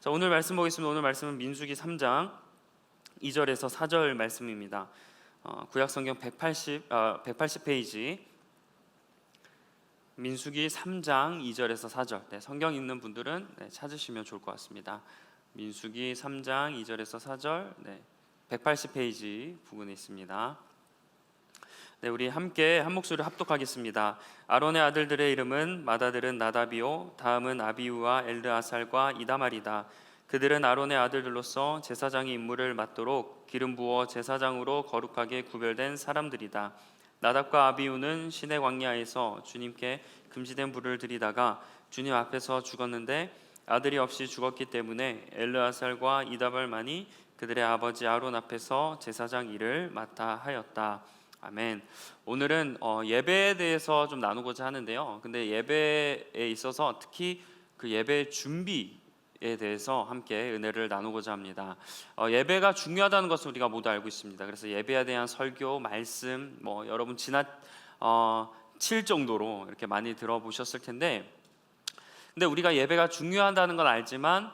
자, 오늘 말씀 보겠습니다. 오늘 말씀은 민수기 3장 2절에서 4절 말씀입니다. 구약성경 180페이지 민수기 3장 2절에서 4절. 성경 읽는 분들은 찾으시면 좋을 것 같습니다. 민수기 3장 2절에서 4절 180페이지 부분에 있습니다. 우리 함께 한 목소리 합독하겠습니다. 아론의 아들들의 이름은 맏아들은 나답이요 다음은 아비우와 엘르아살과 이다말이다. 그들은 아론의 아들들로서 제사장의 임무를 맡도록 기름 부어 제사장으로 거룩하게 구별된 사람들이다. 나답과 아비우는 시내 광야에서 주님께 금지된 불을 드리다가 주님 앞에서 죽었는데 아들이 없이 죽었기 때문에 엘르아살과 이다말만이 그들의 아버지 아론 앞에서 제사장 일을 맡아 하였다. 아멘. 오늘은 예배에 대해서 좀 나누고자 하는데요. 근데 예배에 있어서 특히 그 예배 준비에 대해서 함께 은혜를 나누고자 합니다. 예배가 중요하다는 것을 우리가 모두 알고 있습니다. 그래서 예배에 대한 설교, 말씀, 여러분 지나칠 정도로 이렇게 많이 들어보셨을 텐데, 근데 우리가 예배가 중요하다는 건 알지만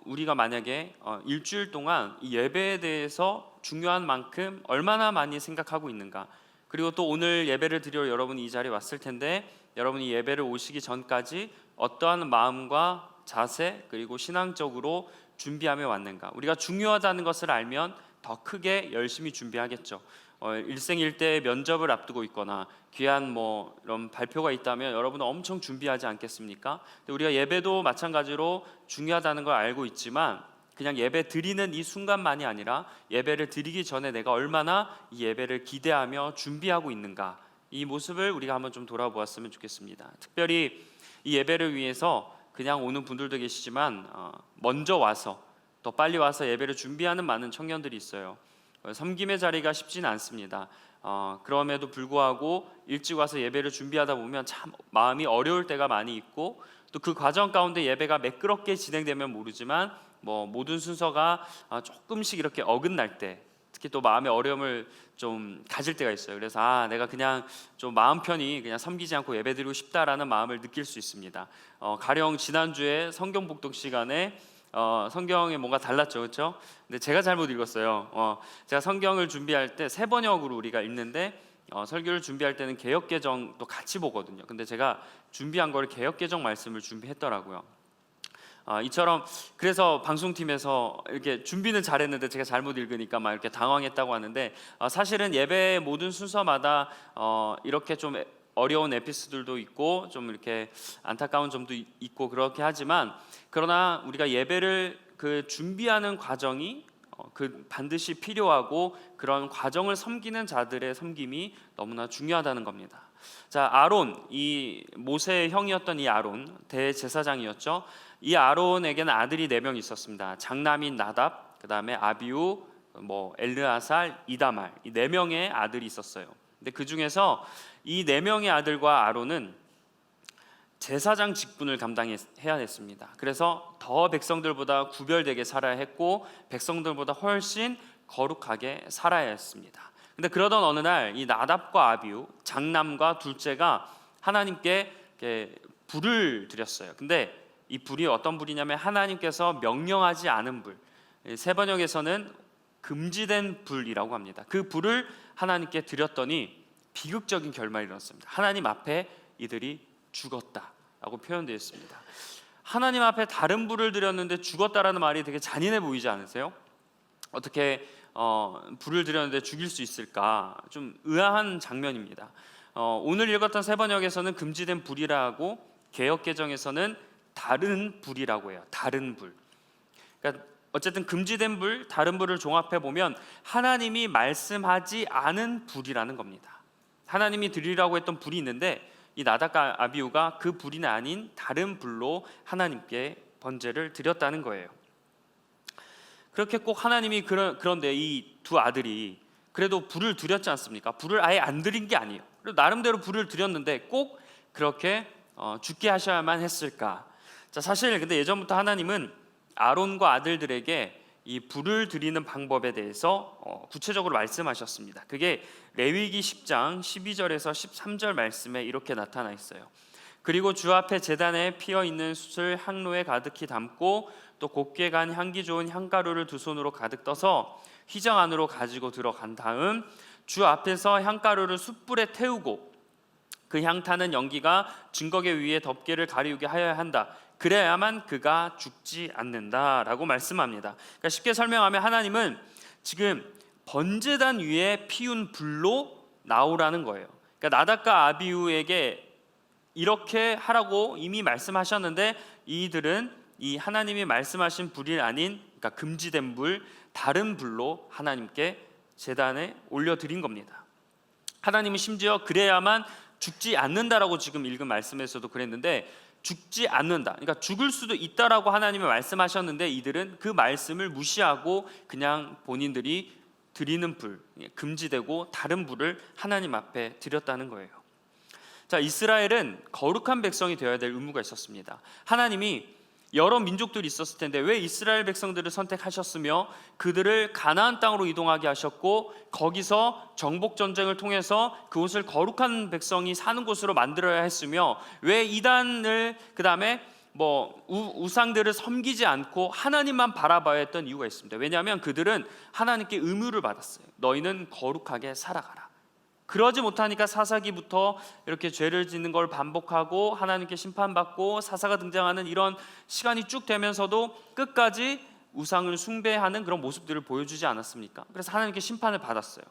우리가 만약에 일주일 동안 이 예배에 대해서 중요한 만큼 얼마나 많이 생각하고 있는가, 그리고 또 오늘 예배를 드리러 여러분이 이 자리에 왔을 텐데 여러분이 예배를 오시기 전까지 어떠한 마음과 자세 그리고 신앙적으로 준비하며 왔는가. 우리가 중요하다는 것을 알면 더 크게 열심히 준비하겠죠. 일생일대 면접을 앞두고 있거나 귀한 이런 발표가 있다면 여러분은 엄청 준비하지 않겠습니까? 근데 우리가 예배도 마찬가지로 중요하다는 걸 알고 있지만 그냥 예배 드리는 이 순간만이 아니라 예배를 드리기 전에 내가 얼마나 이 예배를 기대하며 준비하고 있는가, 이 모습을 우리가 한번 좀 돌아보았으면 좋겠습니다. 특별히 이 예배를 위해서 그냥 오는 분들도 계시지만 먼저 와서 더 빨리 와서 예배를 준비하는 많은 청년들이 있어요. 섬김의 자리가 쉽지는 않습니다. 그럼에도 불구하고 일찍 와서 예배를 준비하다 보면 참 마음이 어려울 때가 많이 있고, 또 그 과정 가운데 예배가 매끄럽게 진행되면 모르지만 모든 순서가 조금씩 이렇게 어긋날 때 특히 또 마음의 어려움을 좀 가질 때가 있어요. 그래서 내가 그냥 좀 마음 편히 그냥 섬기지 않고 예배드리고 싶다라는 마음을 느낄 수 있습니다. 가령 지난주에 성경 복독 시간에 성경에 뭔가 달랐죠, 그렇죠? 근데 제가 잘못 읽었어요. 제가 성경을 준비할 때 새 번역으로 우리가 읽는데 설교를 준비할 때는 개역개정도 같이 보거든요. 근데 제가 준비한 걸 개역개정 말씀을 준비했더라고요. 이처럼 그래서 방송팀에서 이렇게 준비는 잘했는데 제가 잘못 읽으니까 막 이렇게 당황했다고 하는데, 사실은 예배의 모든 순서마다 이렇게 좀 어려운 에피소드들도 있고 좀 이렇게 안타까운 점도 있고 그렇게 하지만, 그러나 우리가 예배를 그 준비하는 과정이 그 반드시 필요하고 그런 과정을 섬기는 자들의 섬김이 너무나 중요하다는 겁니다. 자, 아론, 이 모세의 형이었던 이 아론, 대제사장이었죠. 이 아론에게는 아들이 4명 있었습니다. 장남인 나답, 그 다음에 아비우, 엘르아살, 이다말, 이 4명의 아들이 있었어요. 근데 그 중에서 이 4명의 아들과 아론은 제사장 직분을 감당해야 했습니다. 그래서 더 백성들보다 구별되게 살아야 했고 백성들보다 훨씬 거룩하게 살아야 했습니다. 근데 그러던 어느 날 이 나답과 아비우, 장남과 둘째가 하나님께 불을 드렸어요. 근데 이 불이 어떤 불이냐면 하나님께서 명령하지 않은 불, 세 번역에서는 금지된 불이라고 합니다. 그 불을 하나님께 드렸더니 비극적인 결말이 일어났습니다. 하나님 앞에 이들이 죽었다라고 표현되어 있습니다. 하나님 앞에 다른 불을 드렸는데 죽었다라는 말이 되게 잔인해 보이지 않으세요? 어떻게 불을 드렸는데 죽일 수 있을까? 좀 의아한 장면입니다. 오늘 읽었던 세 번역에서는 금지된 불이라고, 개역개정에서는 다른 불이라고 해요. 다른 불. 그러니까 어쨌든 금지된 불, 다른 불을 종합해 보면 하나님이 말씀하지 않은 불이라는 겁니다. 하나님이 드리라고 했던 불이 있는데 이 나답과 아비우가 그 불이 아닌 다른 불로 하나님께 번제를 드렸다는 거예요. 그렇게 꼭 하나님이 그런데 이 두 아들이 그래도 불을 드렸지 않습니까? 불을 아예 안 드린 게 아니에요. 그리고 나름대로 불을 드렸는데 꼭 그렇게 죽게 하셔야만 했을까? 자, 사실 근데 예전부터 하나님은 아론과 아들들에게 이 불을 드리는 방법에 대해서 구체적으로 말씀하셨습니다. 그게 레위기 10장 12절에서 13절 말씀에 이렇게 나타나 있어요. 그리고 주 앞에 제단에 피어 있는 숯을 항로에 가득히 담고 또 곱게 간 향기 좋은 향가루를 두 손으로 가득 떠서 휘장 안으로 가지고 들어간 다음 주 앞에서 향가루를 숯불에 태우고 그 향타는 연기가 증거계 위에 덮개를 가리우게 하여야 한다. 그래야만 그가 죽지 않는다라고 말씀합니다. 그러니까 쉽게 설명하면 하나님은 지금 번제단 위에 피운 불로 나오라는 거예요. 그러니까 나답과 아비후에게 이렇게 하라고 이미 말씀하셨는데 이들은 이 하나님이 말씀하신 불이 아닌, 그러니까 금지된 불, 다른 불로 하나님께 제단에 올려드린 겁니다. 하나님은 심지어 그래야만 죽지 않는다라고 지금 읽은 말씀에서도 그랬는데 죽지 않는다, 그러니까 죽을 수도 있다라고 하나님이 말씀하셨는데 이들은 그 말씀을 무시하고 그냥 본인들이 드리는 불, 금지되고 다른 불을 하나님 앞에 드렸다는 거예요. 자, 이스라엘은 거룩한 백성이 되어야 될 의무가 있었습니다. 하나님이 여러 민족들이 있었을 텐데 왜 이스라엘 백성들을 선택하셨으며 그들을 가나안 땅으로 이동하게 하셨고 거기서 정복 전쟁을 통해서 그곳을 거룩한 백성이 사는 곳으로 만들어야 했으며 왜 이단을 그다음에 우상들을 섬기지 않고 하나님만 바라봐야 했던 이유가 있습니다. 왜냐하면 그들은 하나님께 의무를 받았어요. 너희는 거룩하게 살아가라. 그러지 못하니까 사사기부터 이렇게 죄를 짓는 걸 반복하고 하나님께 심판받고 사사가 등장하는 이런 시간이 쭉 되면서도 끝까지 우상을 숭배하는 그런 모습들을 보여주지 않았습니까? 그래서 하나님께 심판을 받았어요.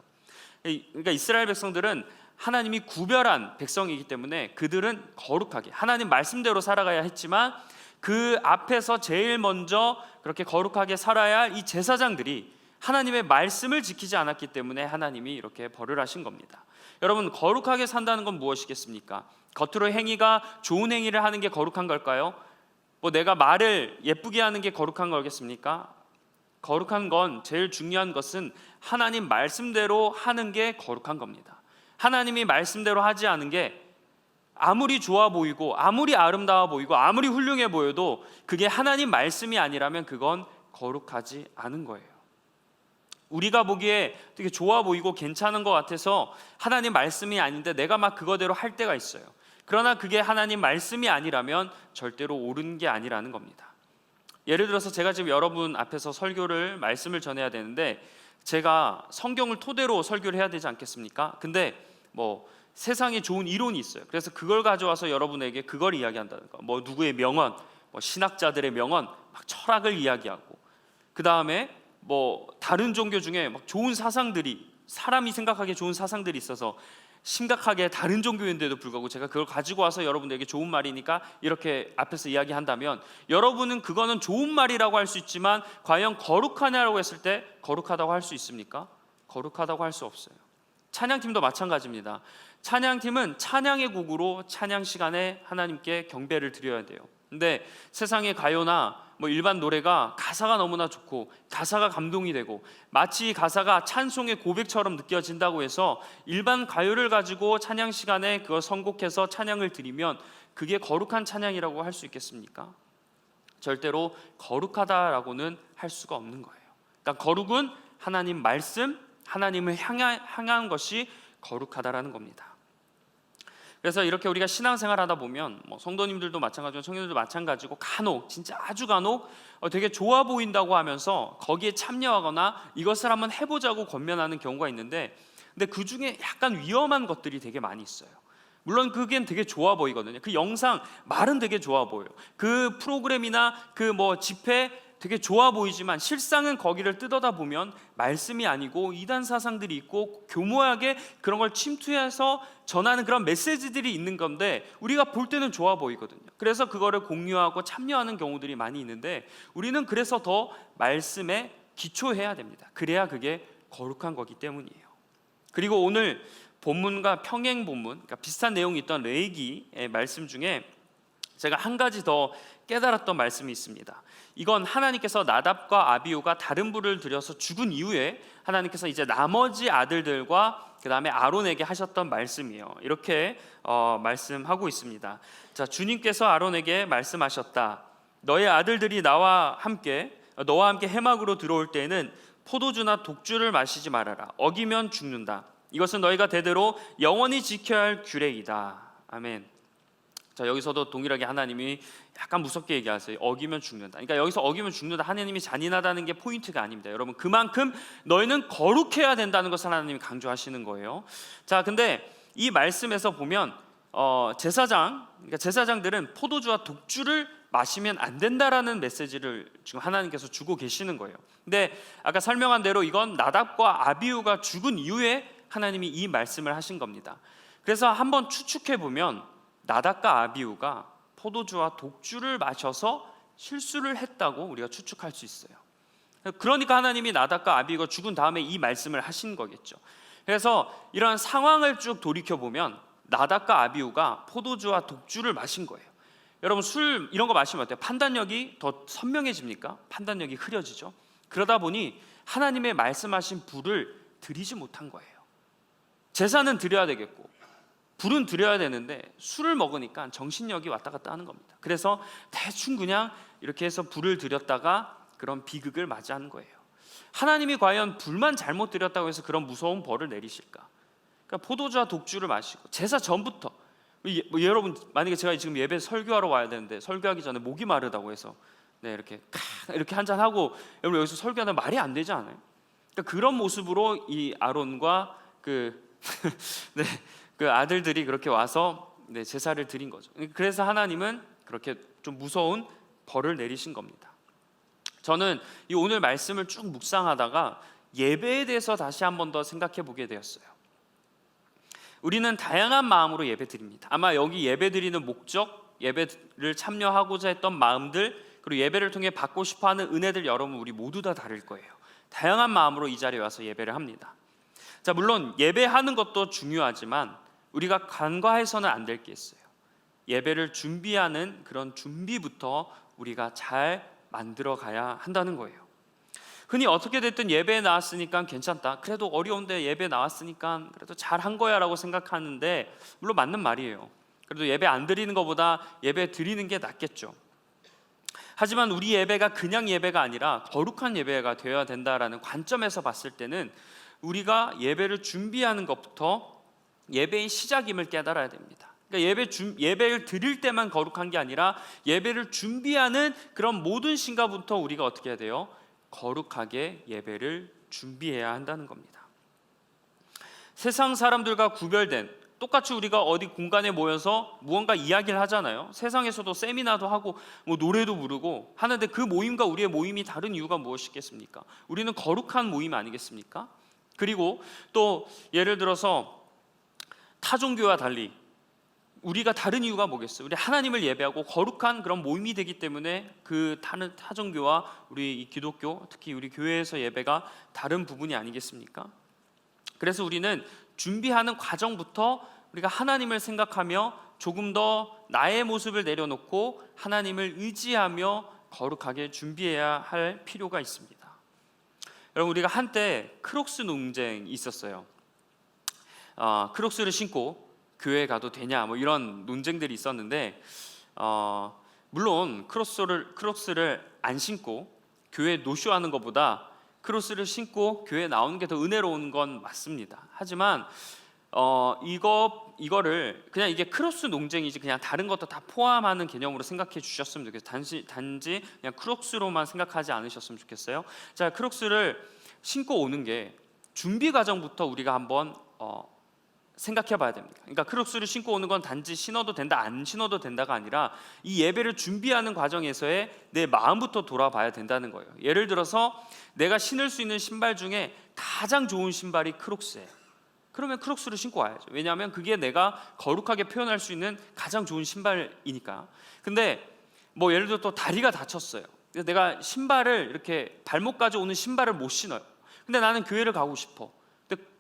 그러니까 이스라엘 백성들은 하나님이 구별한 백성이기 때문에 그들은 거룩하게 하나님 말씀대로 살아가야 했지만 그 앞에서 제일 먼저 그렇게 거룩하게 살아야 할 이 제사장들이 하나님의 말씀을 지키지 않았기 때문에 하나님이 이렇게 벌을 하신 겁니다. 여러분, 거룩하게 산다는 건 무엇이겠습니까? 겉으로 행위가 좋은 행위를 하는 게 거룩한 걸까요? 내가 말을 예쁘게 하는 게 거룩한 거겠습니까? 거룩한 건, 제일 중요한 것은 하나님 말씀대로 하는 게 거룩한 겁니다. 하나님이 말씀대로 하지 않은 게 아무리 좋아 보이고 아무리 아름다워 보이고 아무리 훌륭해 보여도 그게 하나님 말씀이 아니라면 그건 거룩하지 않은 거예요. 우리가 보기에 되게 좋아 보이고 괜찮은 것 같아서 하나님 말씀이 아닌데 내가 막 그거대로 할 때가 있어요. 그러나 그게 하나님 말씀이 아니라면 절대로 옳은 게 아니라는 겁니다. 예를 들어서 제가 지금 여러분 앞에서 말씀을 전해야 되는데 제가 성경을 토대로 설교를 해야 되지 않겠습니까? 근데 세상에 좋은 이론이 있어요. 그래서 그걸 가져와서 여러분에게 그걸 이야기한다는 거. 누구의 명언, 신학자들의 명언, 막 철학을 이야기하고 그 다음에 다른 종교 중에 막 좋은 사상들이, 사람이 생각하기에 좋은 사상들이 있어서 심각하게 다른 종교인데도 불구하고 제가 그걸 가지고 와서 여러분들에게 좋은 말이니까 이렇게 앞에서 이야기한다면 여러분은 그거는 좋은 말이라고 할 수 있지만 과연 거룩하냐라고 했을 때 거룩하다고 할 수 있습니까? 거룩하다고 할 수 없어요. 찬양팀도 마찬가지입니다. 찬양팀은 찬양의 곡으로 찬양 시간에 하나님께 경배를 드려야 돼요. 근데 세상의 가요나 일반 노래가 가사가 너무나 좋고 가사가 감동이 되고 마치 가사가 찬송의 고백처럼 느껴진다고 해서 일반 가요를 가지고 찬양 시간에 그걸 선곡해서 찬양을 드리면 그게 거룩한 찬양이라고 할 수 있겠습니까? 절대로 거룩하다라고는 할 수가 없는 거예요. 그러니까 거룩은 하나님 말씀, 하나님을 향한 것이 거룩하다라는 겁니다. 그래서 이렇게 우리가 신앙생활 하다 보면 성도님들도 마찬가지고 청년들도 마찬가지고 간혹, 진짜 아주 간혹 되게 좋아 보인다고 하면서 거기에 참여하거나 이것을 한번 해보자고 권면하는 경우가 있는데 근데 그 중에 약간 위험한 것들이 되게 많이 있어요. 물론 그게 되게 좋아 보이거든요. 그 영상, 말은 되게 좋아 보여요. 그 프로그램이나 그 집회 되게 좋아 보이지만 실상은 거기를 뜯어다 보면 말씀이 아니고 이단 사상들이 있고 교모하게 그런 걸 침투해서 전하는 그런 메시지들이 있는 건데 우리가 볼 때는 좋아 보이거든요. 그래서 그거를 공유하고 참여하는 경우들이 많이 있는데 우리는 그래서 더 말씀에 기초해야 됩니다. 그래야 그게 거룩한 거기 때문이에요. 그리고 오늘 본문과 평행 본문, 그러니까 비슷한 내용이 있던 레위기의 말씀 중에 제가 한 가지 더 깨달았던 말씀이 있습니다. 이건 하나님께서 나답과 아비후가 다른 불을 들여서 죽은 이후에 하나님께서 이제 나머지 아들들과 그 다음에 아론에게 하셨던 말씀이에요. 이렇게 말씀하고 있습니다. 자, 주님께서 아론에게 말씀하셨다. 너의 아들들이 너와 함께 해막으로 들어올 때에는 포도주나 독주를 마시지 말아라. 어기면 죽는다. 이것은 너희가 대대로 영원히 지켜야 할 규례이다. 아멘. 자, 여기서도 동일하게 하나님이 약간 무섭게 얘기하세요. 어기면 죽는다. 그러니까 여기서 어기면 죽는다, 하나님이 잔인하다는 게 포인트가 아닙니다. 여러분, 그만큼 너희는 거룩해야 된다는 것을 하나님이 강조하시는 거예요. 자, 근데 이 말씀에서 보면 그러니까 제사장들은 포도주와 독주를 마시면 안 된다라는 메시지를 지금 하나님께서 주고 계시는 거예요. 근데 아까 설명한 대로 이건 나답과 아비후가 죽은 이후에 하나님이 이 말씀을 하신 겁니다. 그래서 한번 추측해 보면 나답과 아비후가 포도주와 독주를 마셔서 실수를 했다고 우리가 추측할 수 있어요. 그러니까 하나님이 나답과 아비후가 죽은 다음에 이 말씀을 하신 거겠죠. 그래서 이런 상황을 쭉 돌이켜 보면 나답과 아비후가 포도주와 독주를 마신 거예요. 여러분, 술 이런 거 마시면 어때요? 판단력이 더 선명해집니까? 판단력이 흐려지죠. 그러다 보니 하나님의 말씀하신 불을 드리지 못한 거예요. 제사는 드려야 되겠고 불은 드려야 되는데 술을 먹으니까 정신력이 왔다 갔다 하는 겁니다. 그래서 대충 그냥 이렇게 해서 불을 드렸다가 그런 비극을 맞이하는 거예요. 하나님이 과연 불만 잘못 드렸다고 해서 그런 무서운 벌을 내리실까? 그러니까 포도주와 독주를 마시고 제사 전부터 여러분, 만약에 제가 지금 예배 설교하러 와야 되는데 설교하기 전에 목이 마르다고 해서 이렇게 한잔 하고 여러분 여기서 설교하는 말이 안 되지 않아요? 그러니까 그런 모습으로 이 아론과 그 아들들이 그렇게 와서 제사를 드린 거죠. 그래서 하나님은 그렇게 좀 무서운 벌을 내리신 겁니다. 저는 이 오늘 말씀을 쭉 묵상하다가 예배에 대해서 다시 한 번 더 생각해 보게 되었어요. 우리는 다양한 마음으로 예배 드립니다. 아마 여기 예배 드리는 목적, 예배를 참여하고자 했던 마음들, 그리고 예배를 통해 받고 싶어하는 은혜들, 여러분 우리 모두 다 다를 거예요. 다양한 마음으로 이 자리에 와서 예배를 합니다. 자, 물론 예배하는 것도 중요하지만 우리가 간과해서는 안 될 게 있어요. 예배를 준비하는 그런 준비부터 우리가 잘 만들어 가야 한다는 거예요. 흔히 어떻게 됐든 예배에 나왔으니까 괜찮다, 그래도 어려운데 예배 나왔으니까 그래도 잘한 거야 라고 생각하는데, 물론 맞는 말이에요. 그래도 예배 안 드리는 것보다 예배 드리는 게 낫겠죠. 하지만 우리 예배가 그냥 예배가 아니라 거룩한 예배가 되어야 된다라는 관점에서 봤을 때는 우리가 예배를 준비하는 것부터 예배의 시작임을 깨달아야 됩니다. 그러니까 예배를 드릴 때만 거룩한 게 아니라 예배를 준비하는 그런 모든 순간부터 우리가 어떻게 해야 돼요? 거룩하게 예배를 준비해야 한다는 겁니다. 세상 사람들과 구별된, 똑같이 우리가 어디 공간에 모여서 무언가 이야기를 하잖아요. 세상에서도 세미나도 하고 노래도 부르고 하는데 그 모임과 우리의 모임이 다른 이유가 무엇이겠습니까? 우리는 거룩한 모임 아니겠습니까? 그리고 또 예를 들어서 타종교와 달리 우리가 다른 이유가 뭐겠어요? 우리 하나님을 예배하고 거룩한 그런 모임이 되기 때문에 그 타종교와 우리 이 기독교, 특히 우리 교회에서 예배가 다른 부분이 아니겠습니까? 그래서 우리는 준비하는 과정부터 우리가 하나님을 생각하며 조금 더 나의 모습을 내려놓고 하나님을 의지하며 거룩하게 준비해야 할 필요가 있습니다. 여러분, 우리가 한때 크록스 논쟁이 있었어요. 크록스를 신고 교회에 가도 되냐 이런 논쟁들이 있었는데, 물론 크록스를 안 신고 교회에 노쇼하는 것보다 크록스를 신고 교회에 나오는 게 더 은혜로운 건 맞습니다. 하지만 이거를 그냥 이게 크록스 논쟁이지 그냥 다른 것도 다 포함하는 개념으로 생각해 주셨으면 좋겠어요. 단지 그냥 크록스로만 생각하지 않으셨으면 좋겠어요. 자, 크록스를 신고 오는 게 준비 과정부터 우리가 한번 생각해 봐야 됩니다. 그러니까 크록스를 신고 오는 건 단지 신어도 된다, 안 신어도 된다가 아니라 이 예배를 준비하는 과정에서의 내 마음부터 돌아봐야 된다는 거예요. 예를 들어서 내가 신을 수 있는 신발 중에 가장 좋은 신발이 크록스예요. 그러면 크록스를 신고 와야죠. 왜냐하면 그게 내가 거룩하게 표현할 수 있는 가장 좋은 신발이니까. 근데 예를 들어 또 다리가 다쳤어요. 내가 신발을 이렇게 발목까지 오는 신발을 못 신어요. 근데 나는 교회를 가고 싶어.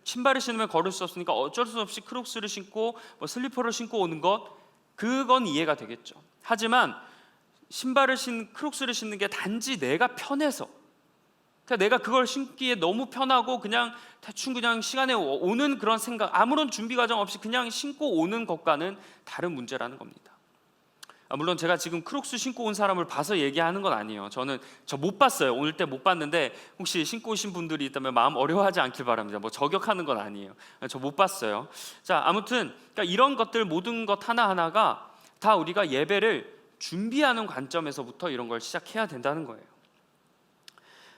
신발을 신으면 걸을 수 없으니까 어쩔 수 없이 크록스를 신고 슬리퍼를 신고 오는 그건 이해가 되겠죠. 하지만 크록스를 신는 게 단지 내가 편해서, 그러니까 내가 그걸 신기에 너무 편하고 그냥 대충 그냥 시간에 오는 그런 생각, 아무런 준비 과정 없이 그냥 신고 오는 것과는 다른 문제라는 겁니다. 물론 제가 지금 크록스 신고 온 사람을 봐서 얘기하는 건 아니에요. 저 못 봤어요. 오늘 때 못 봤는데 혹시 신고 오신 분들이 있다면 마음 어려워하지 않길 바랍니다. 저격하는 건 아니에요. 저 못 봤어요. 자, 아무튼 그러니까 이런 것들 모든 것 하나하나가 다 우리가 예배를 준비하는 관점에서부터 이런 걸 시작해야 된다는 거예요.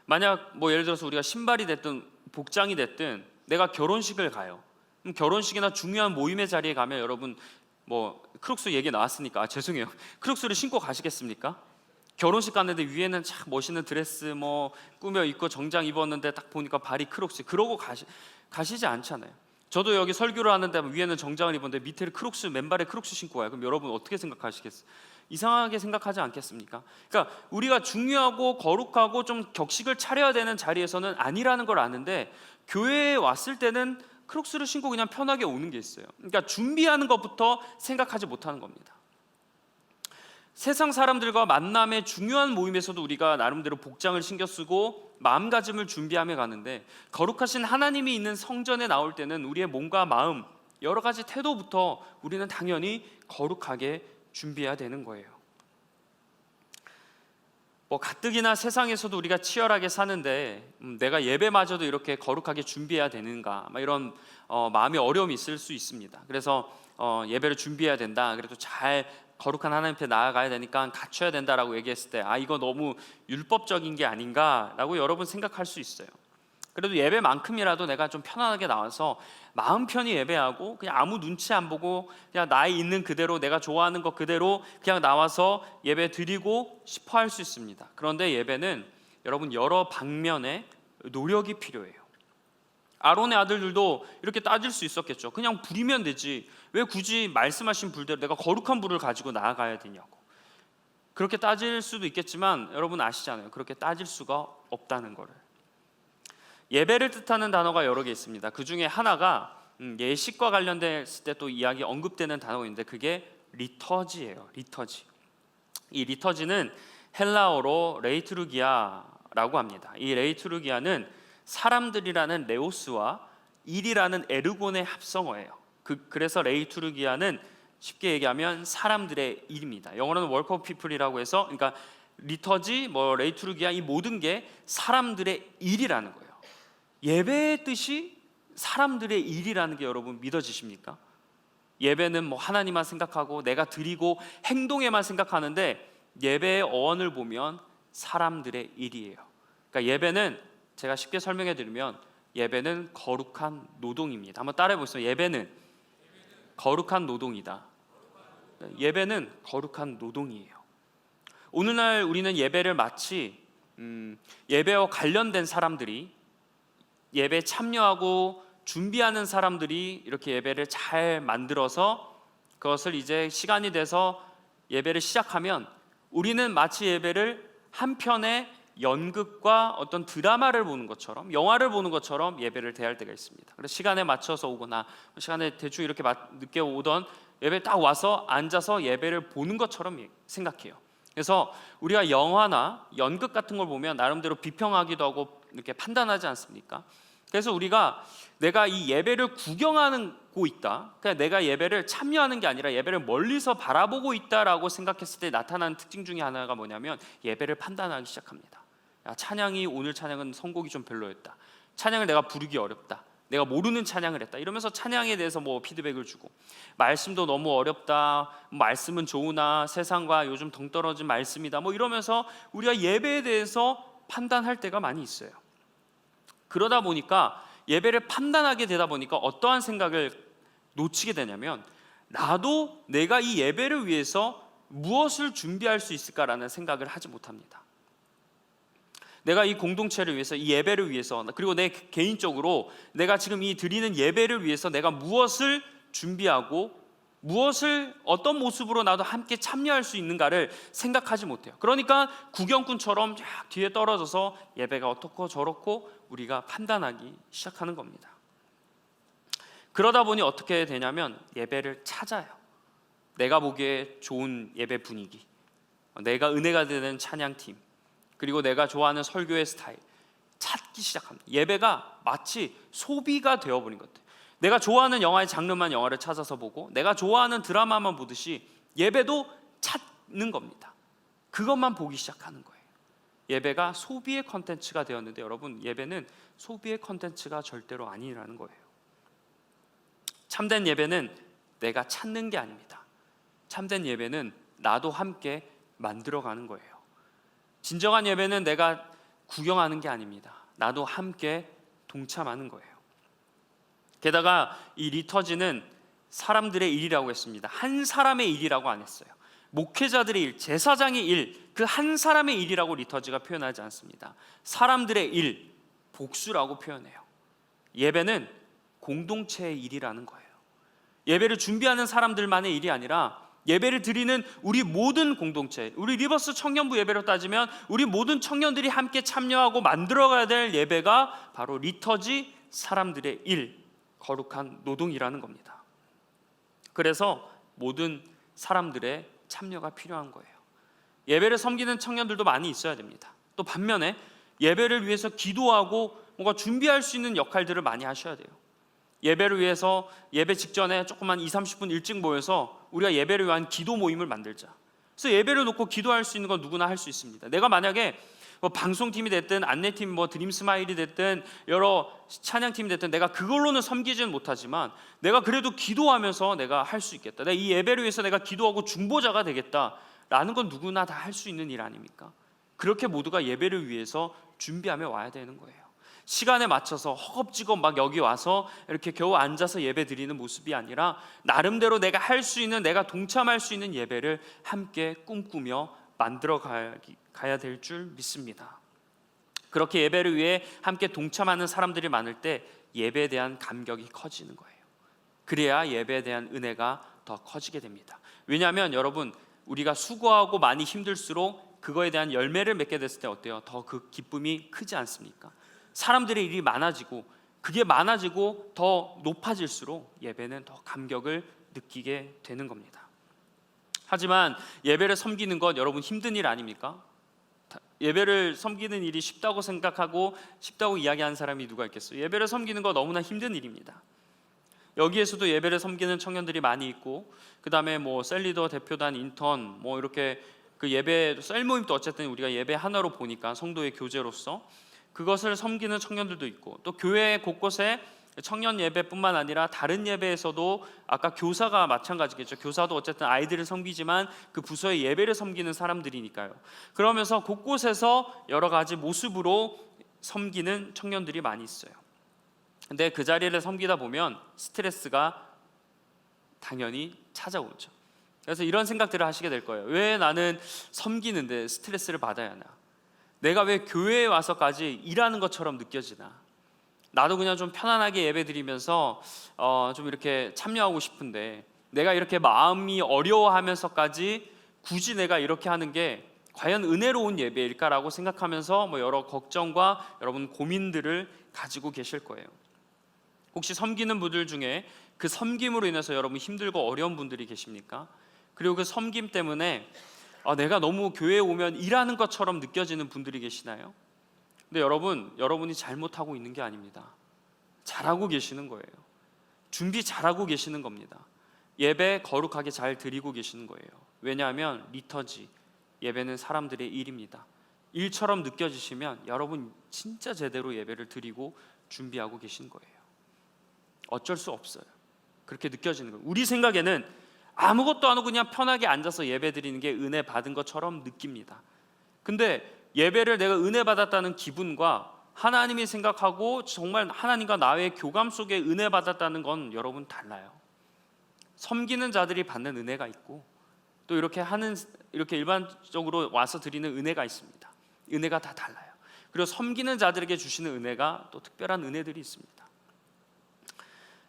만약 뭐 예를 들어서 우리가 신발이 됐든 복장이 됐든 내가 결혼식을 가요. 그럼 결혼식이나 중요한 모임의 자리에 가면 여러분 뭐 크록스 얘기 나왔으니까 죄송해요. 크록스를 신고 가시겠습니까? 결혼식 갔는데 위에는 참 멋있는 드레스 뭐 꾸며 입고 정장 입었는데 딱 보니까 발이 크록스, 그러고 가시지 않잖아요. 저도 여기 설교를 하는데 위에는 정장을 입었는데 밑에 크록스, 맨발에 크록스 신고 가요. 그럼 여러분 어떻게 생각하시겠어요? 이상하게 생각하지 않겠습니까? 그러니까 우리가 중요하고 거룩하고 좀 격식을 차려야 되는 자리에서는 아니라는 걸 아는데 교회에 왔을 때는 크록스를 신고 그냥 편하게 오는 게 있어요. 그러니까 준비하는 것부터 생각하지 못하는 겁니다. 세상 사람들과 만남의 중요한 모임에서도 우리가 나름대로 복장을 신경 쓰고 마음가짐을 준비하며 가는데 거룩하신 하나님이 있는 성전에 나올 때는 우리의 몸과 마음, 여러 가지 태도부터 우리는 당연히 거룩하게 준비해야 되는 거예요. 뭐 가뜩이나 세상에서도 우리가 치열하게 사는데 내가 예배마저도 이렇게 거룩하게 준비해야 되는가, 이런 마음의 어려움이 있을 수 있습니다. 그래서 예배를 준비해야 된다, 그래도 잘 거룩한 하나님 앞에 나아가야 되니까 갖춰야 된다라고 얘기했을 때 이거 너무 율법적인 게 아닌가라고 여러분 생각할 수 있어요. 그래도 예배만큼이라도 내가 좀 편안하게 나와서 마음 편히 예배하고 그냥 아무 눈치 안 보고 그냥 나의 있는 그대로 내가 좋아하는 것 그대로 그냥 나와서 예배 드리고 싶어 할 수 있습니다. 그런데 예배는 여러분 여러 방면의 노력이 필요해요. 아론의 아들들도 이렇게 따질 수 있었겠죠. 그냥 불이면 되지, 왜 굳이 말씀하신 불대로 내가 거룩한 불을 가지고 나아가야 되냐고. 그렇게 따질 수도 있겠지만 여러분 아시잖아요. 그렇게 따질 수가 없다는 거를. 예배를 뜻하는 단어가 여러 개 있습니다. 그 중에 하나가 예식과 관련됐을 때 또 이야기 언급되는 단어가 있는데 그게 리터지예요. 리터지. 이 리터지는 헬라어로 레이투르기아라고 합니다. 이 레이투르기아는 사람들이라는 레오스와 일이라는 에르곤의 합성어예요. 그래서 레이투르기아는 쉽게 얘기하면 사람들의 일입니다. 영어로는 work of people이라고 해서, 그러니까 리터지, 레이투르기아, 이 모든 게 사람들의 일이라는 거예요. 예배의 뜻이 사람들의 일이라는 게 여러분 믿어지십니까? 예배는 하나님만 생각하고 내가 드리고 행동에만 생각하는데 예배의 어원을 보면 사람들의 일이에요. 그러니까 예배는 제가 쉽게 설명해 드리면 예배는 거룩한 노동입니다. 한번 따라해 보세요. 예배는 거룩한 노동이다. 예배는 거룩한 노동이에요. 오늘날 우리는 예배를 마치 예배와 관련된 사람들이, 예배에 참여하고 준비하는 사람들이 이렇게 예배를 잘 만들어서 그것을 이제 시간이 돼서 예배를 시작하면 우리는 마치 예배를 한편의 연극과 어떤 드라마를 보는 것처럼, 영화를 보는 것처럼 예배를 대할 때가 있습니다. 그래서 시간에 맞춰서 오거나 시간에 대충 이렇게 늦게 오던 예배 딱 와서 앉아서 예배를 보는 것처럼 생각해요. 그래서 우리가 영화나 연극 같은 걸 보면 나름대로 비평하기도 하고 이렇게 판단하지 않습니까? 그래서 우리가 내가 이 예배를 구경하고 있다, 그냥 내가 예배를 참여하는 게 아니라 예배를 멀리서 바라보고 있다라고 생각했을 때 나타나는 특징 중에 하나가 뭐냐면 예배를 판단하기 시작합니다. 야, 찬양이, 오늘 찬양은 선곡이 좀 별로였다, 찬양을 내가 부르기 어렵다, 내가 모르는 찬양을 했다, 이러면서 찬양에 대해서 피드백을 주고, 말씀도 너무 어렵다, 말씀은 좋으나 세상과 요즘 동떨어진 말씀이다, 이러면서 우리가 예배에 대해서 판단할 때가 많이 있어요. 그러다 보니까 예배를 판단하게 되다 보니까 어떠한 생각을 놓치게 되냐면, 나도 내가 이 예배를 위해서 무엇을 준비할 수 있을까라는 생각을 하지 못합니다. 내가 이 공동체를 위해서, 이 예배를 위해서, 그리고 내 개인적으로 내가 지금 이 드리는 예배를 위해서 내가 무엇을 준비하고 무엇을 어떤 모습으로 나도 함께 참여할 수 있는가를 생각하지 못해요. 그러니까 구경꾼처럼 쫙 뒤에 떨어져서 예배가 어떻고 저렇고 우리가 판단하기 시작하는 겁니다. 그러다 보니 어떻게 되냐면 예배를 찾아요. 내가 보기에 좋은 예배 분위기, 내가 은혜가 되는 찬양팀, 그리고 내가 좋아하는 설교의 스타일 찾기 시작합니다. 예배가 마치 소비가 되어버린 것 같아요. 내가 좋아하는 영화의 장르만 영화를 찾아서 보고 내가 좋아하는 드라마만 보듯이 예배도 찾는 겁니다. 그것만 보기 시작하는 거예요. 예배가 소비의 컨텐츠가 되었는데 여러분, 예배는 소비의 컨텐츠가 절대로 아니라는 거예요. 참된 예배는 내가 찾는 게 아닙니다. 참된 예배는 나도 함께 만들어가는 거예요. 진정한 예배는 내가 구경하는 게 아닙니다. 나도 함께 동참하는 거예요. 게다가 이 리터지는 사람들의 일이라고 했습니다. 한 사람의 일이라고 안 했어요. 목회자들의 일, 제사장의 일, 그 한 사람의 일이라고 리터지가 표현하지 않습니다. 사람들의 일, 복수라고 표현해요. 예배는 공동체의 일이라는 거예요. 예배를 준비하는 사람들만의 일이 아니라 예배를 드리는 우리 모든 공동체, 우리 리버스 청년부 예배로 따지면 우리 모든 청년들이 함께 참여하고 만들어가야 될 예배가 바로 리터지, 사람들의 일, 거룩한 노동이라는 겁니다. 그래서 모든 사람들의 참여가 필요한 거예요. 예배를 섬기는 청년들도 많이 있어야 됩니다. 또 반면에 예배를 위해서 기도하고 뭔가 준비할 수 있는 역할들을 많이 하셔야 돼요. 예배를 위해서 예배 직전에 조금만 20-30분 일찍 모여서 우리가 예배를 위한 기도 모임을 만들자. 그래서 예배를 놓고 기도할 수 있는 건 누구나 할 수 있습니다. 내가 만약에 뭐 방송팀이 됐든 안내팀, 뭐 드림스마일이 됐든 여러 찬양팀이 됐든 내가 그걸로는 섬기지는 못하지만 내가 그래도 기도하면서 내가 할 수 있겠다. 내가 이 예배를 위해서 내가 기도하고 중보자가 되겠다라는 건 누구나 다 할 수 있는 일 아닙니까? 그렇게 모두가 예배를 위해서 준비하며 와야 되는 거예요. 시간에 맞춰서 허겁지겁 막 여기 와서 이렇게 겨우 앉아서 예배 드리는 모습이 아니라 나름대로 내가 할 수 있는, 내가 동참할 수 있는 예배를 함께 꿈꾸며 만들어 가야 될 줄 믿습니다. 그렇게 예배를 위해 함께 동참하는 사람들이 많을 때 예배에 대한 감격이 커지는 거예요. 그래야 예배에 대한 은혜가 더 커지게 됩니다. 왜냐하면 여러분, 우리가 수고하고 많이 힘들수록 그거에 대한 열매를 맺게 됐을 때 어때요? 더 그 기쁨이 크지 않습니까? 사람들의 일이 많아지고 그게 많아지고 더 높아질수록 예배는 더 감격을 느끼게 되는 겁니다. 하지만 예배를 섬기는 것 여러분 힘든 일 아닙니까? 예배를 섬기는 일이 쉽다고 생각하고 쉽다고 이야기하는 사람이 누가 있겠어요? 예배를 섬기는 거 너무나 힘든 일입니다. 여기에서도 예배를 섬기는 청년들이 많이 있고 그 다음에 뭐 셀리더, 대표단, 인턴 뭐 이렇게 그 예배 셀 모임도 어쨌든 우리가 예배 하나로 보니까 성도의 교제로서 그것을 섬기는 청년들도 있고 또 교회 곳곳에 청년 예배뿐만 아니라 다른 예배에서도 아까 교사가 마찬가지겠죠. 교사도 어쨌든 아이들을 섬기지만 그 부서의 예배를 섬기는 사람들이니까요. 그러면서 곳곳에서 여러 가지 모습으로 섬기는 청년들이 많이 있어요. 근데 그 자리를 섬기다 보면 스트레스가 당연히 찾아오죠. 그래서 이런 생각들을 하시게 될 거예요. 왜 나는 섬기는데 스트레스를 받아야 하나? 내가 왜 교회에 와서까지 일하는 것처럼 느껴지나? 나도 그냥 좀 편안하게 예배 드리면서 좀 이렇게 참여하고 싶은데 내가 이렇게 마음이 어려워하면서까지 굳이 내가 이렇게 하는 게 과연 은혜로운 예배일까라고 생각하면서 뭐 여러 걱정과 여러분 고민들을 가지고 계실 거예요. 혹시 섬기는 분들 중에 그 섬김으로 인해서 여러분 힘들고 어려운 분들이 계십니까? 그리고 그 섬김 때문에 내가 너무 교회에 오면 일하는 것처럼 느껴지는 분들이 계시나요? 근데 여러분이 잘못하고 있는 게 아닙니다. 잘하고 계시는 거예요. 준비 잘하고 계시는 겁니다. 예배 거룩하게 잘 드리고 계시는 거예요. 왜냐하면 리터지, 예배는 사람들의 일입니다. 일처럼 느껴지시면 여러분 진짜 제대로 예배를 드리고 준비하고 계신 거예요. 어쩔 수 없어요. 그렇게 느껴지는 거예요. 우리 생각에는 아무것도 안 하고 그냥 편하게 앉아서 예배 드리는 게 은혜 받은 것처럼 느낍니다. 근데 예배를 내가 은혜 받았다는 기분과 하나님이 생각하고 정말 하나님과 나의 교감 속에 은혜 받았다는 건 여러분 달라요. 섬기는 자들이 받는 은혜가 있고 또 이렇게 일반적으로 와서 드리는 은혜가 있습니다. 은혜가 다 달라요. 그리고 섬기는 자들에게 주시는 은혜가 또 특별한 은혜들이 있습니다.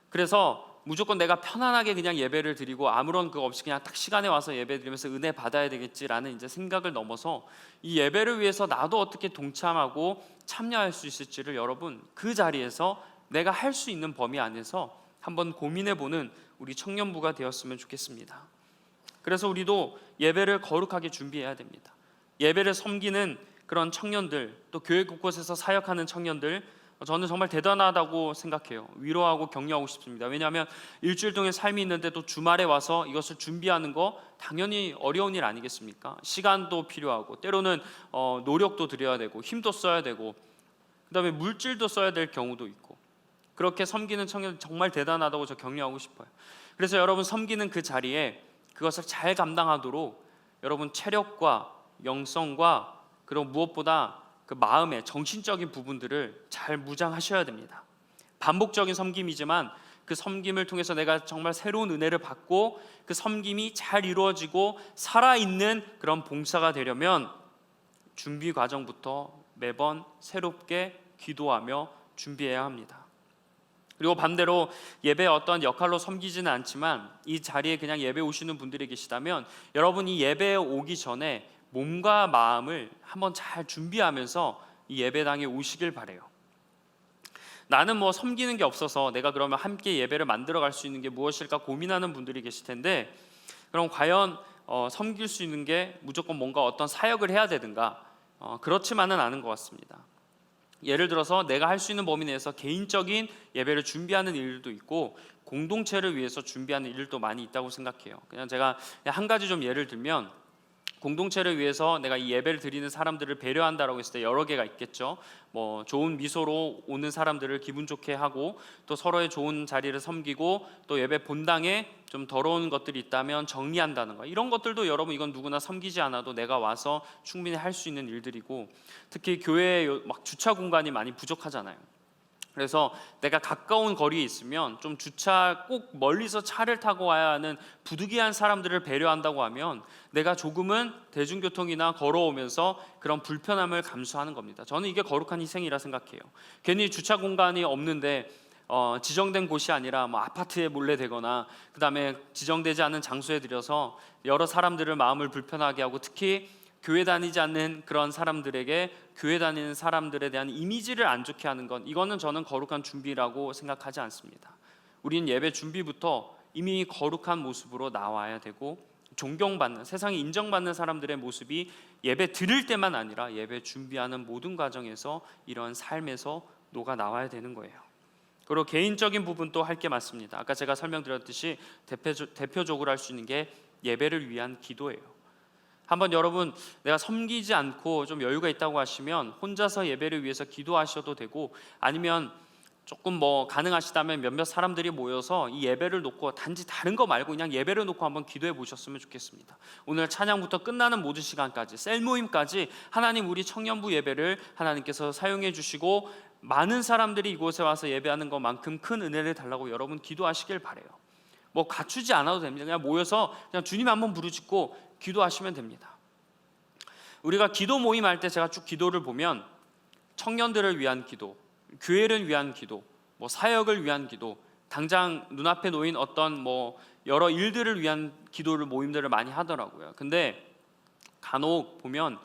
그래서 무조건 내가 편안하게 그냥 예배를 드리고 아무런 그거 없이 그냥 딱 시간에 와서 예배 드리면서 은혜 받아야 되겠지라는 이제 생각을 넘어서 이 예배를 위해서 나도 어떻게 동참하고 참여할 수 있을지를 여러분 그 자리에서 내가 할 수 있는 범위 안에서 한번 고민해보는 우리 청년부가 되었으면 좋겠습니다. 그래서 우리도 예배를 거룩하게 준비해야 됩니다. 예배를 섬기는 그런 청년들, 또 교회 곳곳에서 사역하는 청년들, 저는 정말 대단하다고 생각해요. 위로하고 격려하고 싶습니다. 왜냐하면 일주일 동안 삶이 있는데 또 주말에 와서 이것을 준비하는 거 당연히 어려운 일 아니겠습니까? 시간도 필요하고 때로는 노력도 들여야 되고 힘도 써야 되고 그다음에 물질도 써야 될 경우도 있고 그렇게 섬기는 청년 정말 대단하다고 저 격려하고 싶어요. 그래서 여러분 섬기는 그 자리에 그것을 잘 감당하도록 여러분 체력과 영성과 그리고 무엇보다 그 마음의 정신적인 부분들을 잘 무장하셔야 됩니다. 반복적인 섬김이지만 그 섬김을 통해서 내가 정말 새로운 은혜를 받고 그 섬김이 잘 이루어지고 살아있는 그런 봉사가 되려면 준비 과정부터 매번 새롭게 기도하며 준비해야 합니다. 그리고 반대로 예배의 어떤 역할로 섬기지는 않지만 이 자리에 그냥 예배 오시는 분들이 계시다면 여러분이 예배에 오기 전에 몸과 마음을 한번 잘 준비하면서 이 예배당에 오시길 바래요. 나는 뭐 섬기는 게 없어서 내가 그러면 함께 예배를 만들어 갈 수 있는 게 무엇일까 고민하는 분들이 계실 텐데, 그럼 과연 섬길 수 있는 게 무조건 뭔가 어떤 사역을 해야 되든가 그렇지만은 않은 것 같습니다. 예를 들어서 내가 할 수 있는 범위 내에서 개인적인 예배를 준비하는 일도 있고 공동체를 위해서 준비하는 일도 많이 있다고 생각해요. 제가 한 가지 좀 예를 들면, 공동체를 위해서 내가 이 예배를 드리는 사람들을 배려한다라고 했을 때 여러 개가 있겠죠. 뭐 좋은 미소로 오는 사람들을 기분 좋게 하고, 또 서로의 좋은 자리를 섬기고, 또 예배 본당에 좀 더러운 것들이 있다면 정리한다는 거, 이런 것들도 여러분 이건 누구나 섬기지 않아도 내가 와서 충분히 할 수 있는 일들이고, 특히 교회에 막 주차 공간이 많이 부족하잖아요. 그래서 내가 가까운 거리에 있으면 좀 주차 꼭 멀리서 차를 타고 와야 하는 부득이한 사람들을 배려한다고 하면 내가 조금은 대중교통이나 걸어오면서 그런 불편함을 감수하는 겁니다. 저는 이게 거룩한 희생이라 생각해요. 괜히 주차 공간이 없는데 지정된 곳이 아니라 뭐 아파트에 몰래 대거나 그 다음에 지정되지 않은 장소에 들여서 여러 사람들을 마음을 불편하게 하고, 특히 교회 다니지 않는 그런 사람들에게 교회 다니는 사람들에 대한 이미지를 안 좋게 하는 건, 이거는 저는 거룩한 준비라고 생각하지 않습니다. 우리는 예배 준비부터 이미 거룩한 모습으로 나와야 되고, 존경받는, 세상에 인정받는 사람들의 모습이 예배 드릴 때만 아니라 예배 준비하는 모든 과정에서 이런 삶에서 녹아 나와야 되는 거예요. 그리고 개인적인 부분도 할 게 많습니다. 아까 제가 설명드렸듯이 대표적으로 할 수 있는 게 예배를 위한 기도예요. 한번 여러분 내가 섬기지 않고 좀 여유가 있다고 하시면 혼자서 예배를 위해서 기도하셔도 되고, 아니면 조금 뭐 가능하시다면 몇몇 사람들이 모여서 이 예배를 놓고 단지 다른 거 말고 그냥 예배를 놓고 한번 기도해 보셨으면 좋겠습니다. 오늘 찬양부터 끝나는 모든 시간까지, 셀 모임까지 하나님, 우리 청년부 예배를 하나님께서 사용해 주시고 많은 사람들이 이곳에 와서 예배하는 것만큼 큰 은혜를 달라고 여러분 기도하시길 바래요. 뭐 갖추지 않아도 됩니다. 그냥 모여서 그냥 주님 한번 부르짖고 기도하시면 됩니다. 우리가 기도 모임 할 때 제가 쭉 기도를 보면 청년들을 위한 기도, 교회를 위한 기도, 뭐 사역을 위한 기도, 당장 눈앞에 놓인 어떤 뭐 여러 일들을 위한 기도를, 모임들을 많이 하더라고요. 근데 간혹 보면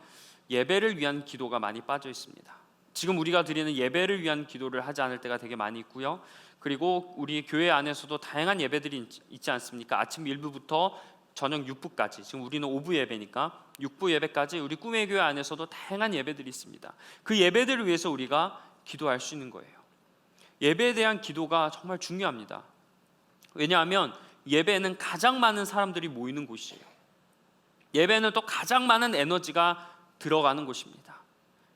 예배를 위한 기도가 많이 빠져 있습니다. 지금 우리가 드리는 예배를 위한 기도를 하지 않을 때가 되게 많이 있고요. 그리고 우리 교회 안에서도 다양한 예배들이 있지 않습니까? 아침 1부부터 저녁 6부까지, 지금 우리는 5부 예배니까 6부 예배까지 우리 꿈의 교회 안에서도 다양한 예배들이 있습니다. 그 예배들을 위해서 우리가 기도할 수 있는 거예요. 예배에 대한 기도가 정말 중요합니다. 왜냐하면 예배는 가장 많은 사람들이 모이는 곳이에요. 예배는 또 가장 많은 에너지가 들어가는 곳입니다.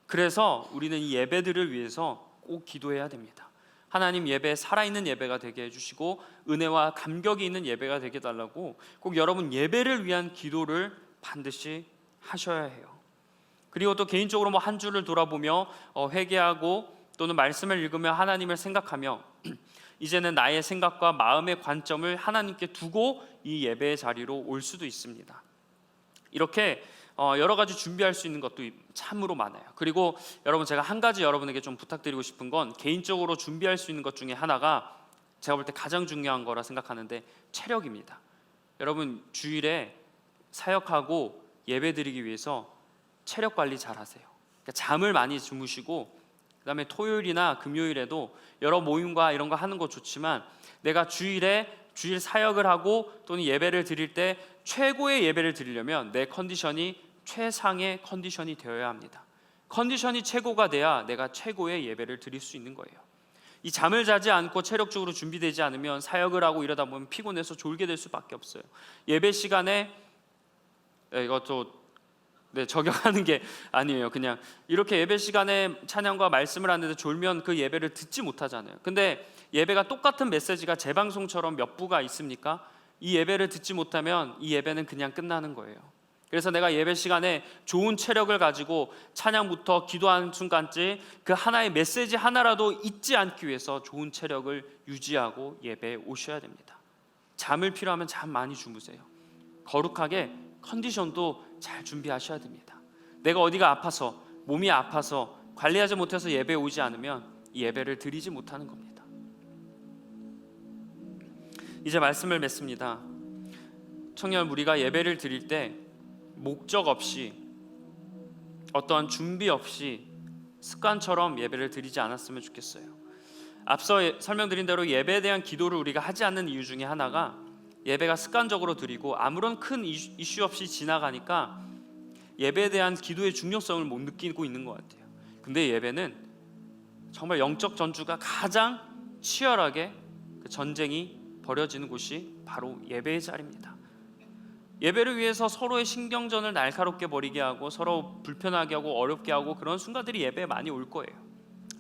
그래서 우리는 이 예배들을 위해서 꼭 기도해야 됩니다. 하나님, 예배 살아있는 예배가 되게 해주시고 은혜와 감격이 있는 예배가 되게 달라고 꼭 여러분 예배를 위한 기도를 반드시 하셔야 해요. 그리고 또 개인적으로 뭐 한 주를 돌아보며 회개하고 또는 말씀을 읽으며 하나님을 생각하며 이제는 나의 생각과 마음의 관점을 하나님께 두고 이 예배의 자리로 올 수도 있습니다. 이렇게 여러 가지 준비할 수 있는 것도 참으로 많아요. 그리고 여러분, 제가 한 가지 여러분에게 좀 부탁드리고 싶은 건, 개인적으로 준비할 수 있는 것 중에 하나가 제가 볼 때 가장 중요한 거라 생각하는데 체력입니다. 여러분, 주일에 사역하고 예배 드리기 위해서 체력 관리 잘 하세요. 그러니까 잠을 많이 주무시고, 그 다음에 토요일이나 금요일에도 여러 모임과 이런 거 하는 거 좋지만 내가 주일 사역을 하고 또는 예배를 드릴 때 최고의 예배를 드리려면 내 컨디션이 최상의 컨디션이 되어야 합니다. 컨디션이 최고가 돼야 내가 최고의 예배를 드릴 수 있는 거예요. 이 잠을 자지 않고 체력적으로 준비되지 않으면 사역을 하고 이러다 보면 피곤해서 졸게 될 수밖에 없어요. 예배 시간에 이것도 적용하는 게 아니에요. 그냥 이렇게 예배 시간에 찬양과 말씀을 하는데 졸면 그 예배를 듣지 못하잖아요. 근데 예배가 똑같은 메시지가 재방송처럼 몇 부가 있습니까? 이 예배를 듣지 못하면 이 예배는 그냥 끝나는 거예요. 그래서 내가 예배 시간에 좋은 체력을 가지고 찬양부터 기도하는 순간까지 그 하나의 메시지 하나라도 잊지 않기 위해서 좋은 체력을 유지하고 예배에 오셔야 됩니다. 잠을 필요하면 잠 많이 주무세요. 거룩하게 컨디션도 잘 준비하셔야 됩니다. 내가 어디가 아파서, 몸이 아파서 관리하지 못해서 예배에 오지 않으면 이 예배를 드리지 못하는 겁니다. 이제 말씀을 맺습니다. 청년, 우리가 예배를 드릴 때 목적 없이, 어떠한 준비 없이 습관처럼 예배를 드리지 않았으면 좋겠어요. 앞서 설명드린 대로 예배에 대한 기도를 우리가 하지 않는 이유 중에 하나가 예배가 습관적으로 드리고 아무런 큰 이슈 없이 지나가니까 예배에 대한 기도의 중요성을 못 느끼고 있는 것 같아요. 근데 예배는 정말 영적 전투가 가장 치열하게 그 전쟁이 벌어지는 곳이 바로 예배의 자리입니다. 예배를 위해서 서로의 신경전을 날카롭게 벌이게 하고 서로 불편하게 하고 어렵게 하고 그런 순간들이 예배에 많이 올 거예요.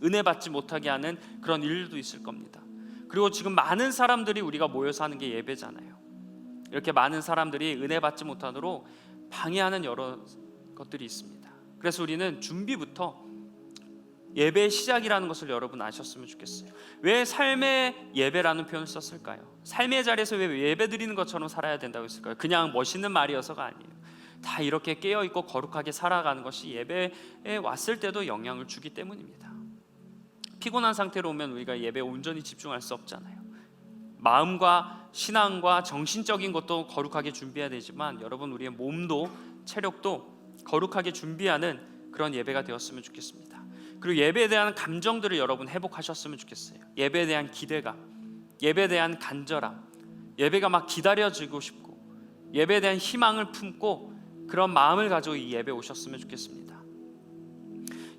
은혜 받지 못하게 하는 그런 일도 있을 겁니다. 그리고 지금 많은 사람들이 우리가 모여서 하는 게 예배잖아요. 이렇게 많은 사람들이 은혜 받지 못하도록 방해하는 여러 것들이 있습니다. 그래서 우리는 준비부터 예배의 시작이라는 것을 여러분 아셨으면 좋겠어요. 왜 삶의 예배라는 표현을 썼을까요? 삶의 자리에서 왜 예배 드리는 것처럼 살아야 된다고 했을까요? 그냥 멋있는 말이어서가 아니에요. 다 이렇게 깨어있고 거룩하게 살아가는 것이 예배에 왔을 때도 영향을 주기 때문입니다. 피곤한 상태로 오면 우리가 예배에 온전히 집중할 수 없잖아요. 마음과 신앙과 정신적인 것도 거룩하게 준비해야 되지만 여러분, 우리의 몸도 체력도 거룩하게 준비하는 그런 예배가 되었으면 좋겠습니다. 그리고 예배에 대한 감정들을 여러분 회복하셨으면 좋겠어요. 예배에 대한 기대감, 예배에 대한 간절함, 예배가 막 기다려지고 싶고 예배에 대한 희망을 품고 그런 마음을 가지고 이 예배에 오셨으면 좋겠습니다.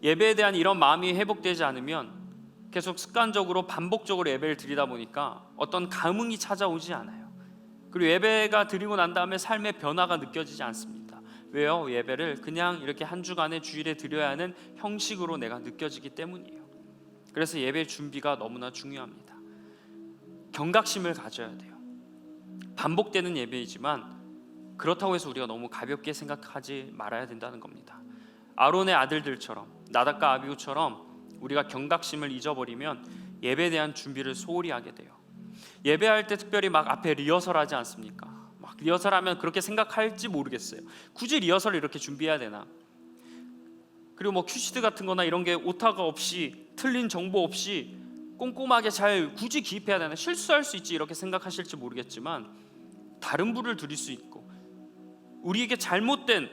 예배에 대한 이런 마음이 회복되지 않으면 계속 습관적으로 반복적으로 예배를 드리다 보니까 어떤 감흥이 찾아오지 않아요. 그리고 예배가 드리고 난 다음에 삶의 변화가 느껴지지 않습니다. 왜요? 예배를 그냥 이렇게 한 주간에 주일에 드려야 하는 형식으로 내가 느껴지기 때문이에요. 그래서 예배 준비가 너무나 중요합니다. 경각심을 가져야 돼요. 반복되는 예배이지만 그렇다고 해서 우리가 너무 가볍게 생각하지 말아야 된다는 겁니다. 아론의 아들들처럼, 나답과 아비후처럼 우리가 경각심을 잊어버리면 예배에 대한 준비를 소홀히 하게 돼요. 예배할 때 특별히 막 앞에 리허설하지 않습니까? 막 리허설하면 그렇게 생각할지 모르겠어요. 굳이 리허설을 이렇게 준비해야 되나? 그리고 뭐 큐시트 같은 거나 이런 게 오타가 없이, 틀린 정보 없이 꼼꼼하게 잘 굳이 기입해야 되나? 실수할 수 있지 이렇게 생각하실지 모르겠지만 다른 부를 드릴 수 있고, 우리에게 잘못된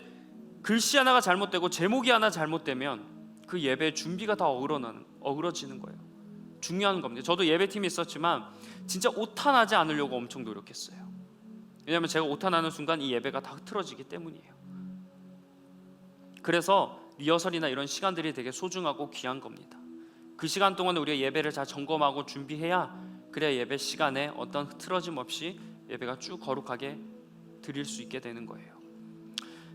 글씨 하나가 잘못되고 제목이 하나 잘못되면 그 예배의 준비가 다 어그러지는 거예요. 중요한 겁니다. 저도 예배팀에 있었지만 진짜 오타나지 않으려고 엄청 노력했어요. 왜냐하면 제가 오타나는 순간 이 예배가 다 흐트러지기 때문이에요. 그래서 리허설이나 이런 시간들이 되게 소중하고 귀한 겁니다. 그 시간 동안 우리가 예배를 잘 점검하고 준비해야, 그래야 예배 시간에 어떤 흐트러짐 없이 예배가 쭉 거룩하게 드릴 수 있게 되는 거예요.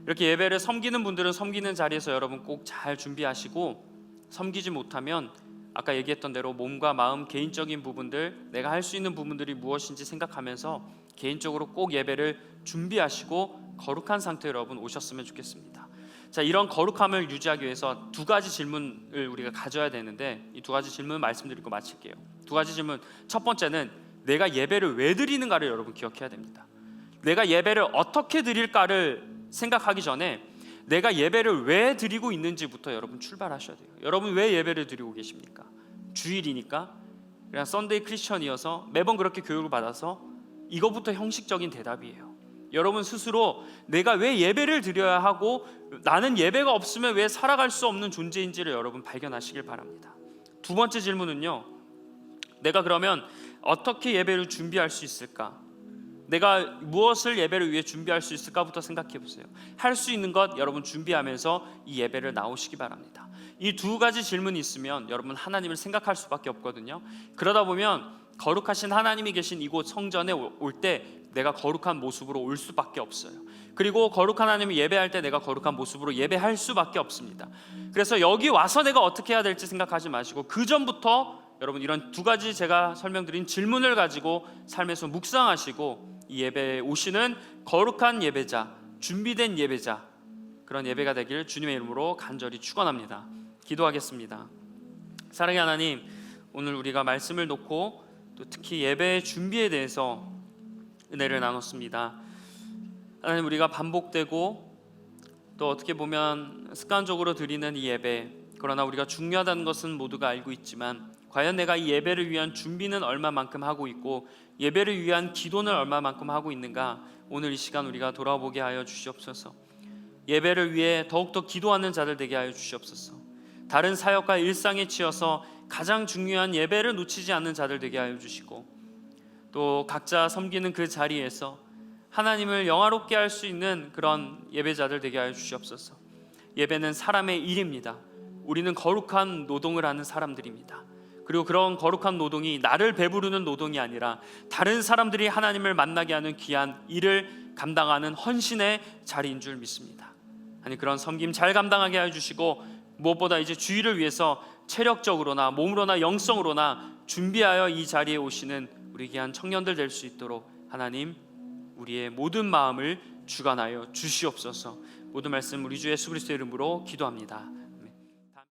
이렇게 예배를 섬기는 분들은 섬기는 자리에서 여러분 꼭 잘 준비하시고, 섬기지 못하면 아까 얘기했던 대로 몸과 마음, 개인적인 부분들, 내가 할 수 있는 부분들이 무엇인지 생각하면서 개인적으로 꼭 예배를 준비하시고 거룩한 상태로 여러분 오셨으면 좋겠습니다. 자, 이런 거룩함을 유지하기 위해서 두 가지 질문을 우리가 가져야 되는데, 이 두 가지 질문 말씀드리고 마칠게요. 두 가지 질문. 첫 번째는 내가 예배를 왜 드리는가를 여러분 기억해야 됩니다. 내가 예배를 어떻게 드릴까를 생각하기 전에 내가 예배를 왜 드리고 있는지부터 여러분 출발하셔야 돼요. 여러분 왜 예배를 드리고 계십니까? 주일이니까? 그냥 썬데이 크리스천이어서 매번 그렇게 교육을 받아서? 이거부터 형식적인 대답이에요. 여러분 스스로 내가 왜 예배를 드려야 하고 나는 예배가 없으면 왜 살아갈 수 없는 존재인지를 여러분 발견하시길 바랍니다. 두 번째 질문은요, 내가 그러면 어떻게 예배를 준비할 수 있을까? 내가 무엇을 예배를 위해 준비할 수 있을까부터 생각해 보세요. 할 수 있는 것 여러분 준비하면서 이 예배를 나오시기 바랍니다. 이 두 가지 질문이 있으면 여러분 하나님을 생각할 수밖에 없거든요. 그러다 보면 거룩하신 하나님이 계신 이곳 성전에 올 때 내가 거룩한 모습으로 올 수밖에 없어요. 그리고 거룩한 하나님이 예배할 때 내가 거룩한 모습으로 예배할 수밖에 없습니다. 그래서 여기 와서 내가 어떻게 해야 될지 생각하지 마시고 그 전부터 여러분 이런 두 가지 제가 설명드린 질문을 가지고 삶에서 묵상하시고 이 예배에 오시는 거룩한 예배자, 준비된 예배자, 그런 예배가 되기를 주님의 이름으로 간절히 축원합니다. 기도하겠습니다. 사랑의 하나님, 오늘 우리가 말씀을 놓고 또 특히 예배의 준비에 대해서 은혜를 나눴습니다. 하나님, 우리가 반복되고 또 어떻게 보면 습관적으로 드리는 이 예배, 그러나 우리가 중요하다는 것은 모두가 알고 있지만 과연 내가 이 예배를 위한 준비는 얼마만큼 하고 있고 예배를 위한 기도는 얼마만큼 하고 있는가, 오늘 이 시간 우리가 돌아보게 하여 주시옵소서. 예배를 위해 더욱더 기도하는 자들 되게 하여 주시옵소서. 다른 사역과 일상에 치여서 가장 중요한 예배를 놓치지 않는 자들 되게 하여 주시고, 또 각자 섬기는 그 자리에서 하나님을 영화롭게 할 수 있는 그런 예배자들 되게 하여 주시옵소서. 예배는 사람의 일입니다. 우리는 거룩한 노동을 하는 사람들입니다. 그리고 그런 거룩한 노동이 나를 배부르는 노동이 아니라 다른 사람들이 하나님을 만나게 하는 귀한 일을 감당하는 헌신의 자리인 줄 믿습니다. 아니, 그런 섬김 잘 감당하게 해주시고, 무엇보다 이제 주일을 위해서 체력적으로나 몸으로나 영성으로나 준비하여 이 자리에 오시는 우리 귀한 청년들 될 수 있도록 하나님, 우리의 모든 마음을 주관하여 주시옵소서. 모든 말씀 우리 주 예수 그리스도의 이름으로 기도합니다.